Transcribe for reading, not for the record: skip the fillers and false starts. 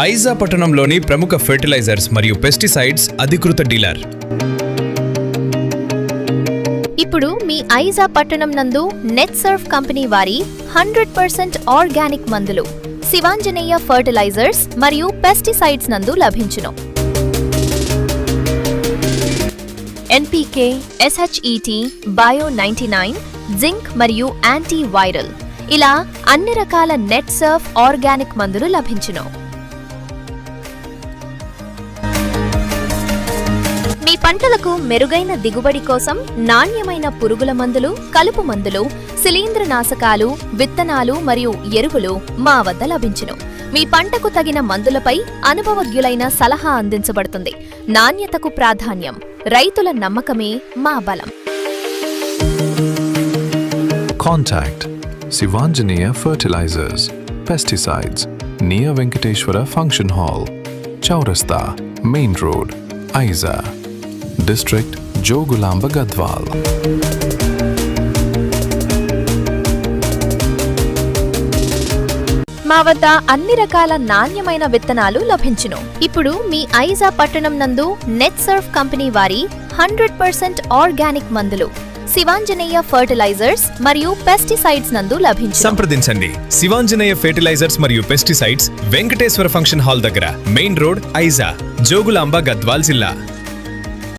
ఐజా పట్టణంలోని ప్రముఖ ఫెర్టిలైజర్స్ మరియు పెస్టిసైడ్స్ అధికృత డీలర్. ఇప్పుడు మీ ఐజా పట్టణం నందు నెట్సర్ఫ్ కంపెనీ వారి 100% ఆర్గానిక్ మందులు శివాంజనేయ ఫర్టిలైజర్స్ మరియు పెస్టిసైడ్స్ నందు లభించును. ఎన్పీకే, ఎస్హెచ్ఈటీ, బయో 99, జింక్ మరియు యాంటీ వైరల్ ఇలా అన్ని రకాల నెట్సర్ఫ్ ఆర్గానిక్ మందులు లభించును. మీ పంటలకు మెరుగైన దిగుబడి కోసం నాణ్యమైన పురుగుల మందులు, కలుపు మందులు, శిలీంద్రనాశకాలు, విత్తనాలు మరియు ఎరువులు మా వద్ద లభించును. మీ పంటకు తగిన మందులపై అనుభవజ్ఞులైన సలహా అందించబడుతుంది. నాణ్యతకు ప్రాధాన్యం, రైతుల నమ్మకమే మా బలం. Contact Sivanjaneya Fertilizers, Pesticides, near Venkateshwara Function Hall, Chaurasta, Main Road, Aiza, District Jogulamba Gadwal. మా వద్ద అన్ని రకాల నాణ్యమైన విత్తనాలు లభించును. ఇప్పుడు మీ ఐజా పట్టణం నందు నెట్సర్ఫ్ కంపెనీ వారి 100% ఆర్గానిక్ మందులు శివాంజనేయ ఫర్టిలైజర్స్ మరియు పెస్టిసైడ్స్ నందు లభించును. సంప్రదించండి. శివాంజనేయ ఫెర్టిలైజర్స్ మరియు పెస్టిసైడ్స్, వెంకటేశ్వర ఫంక్షన్ హాల్ దగ్గర, మెయిన్ రోడ్, ఐజా, జోగులాంబ, గద్వాల్ జిల్లా.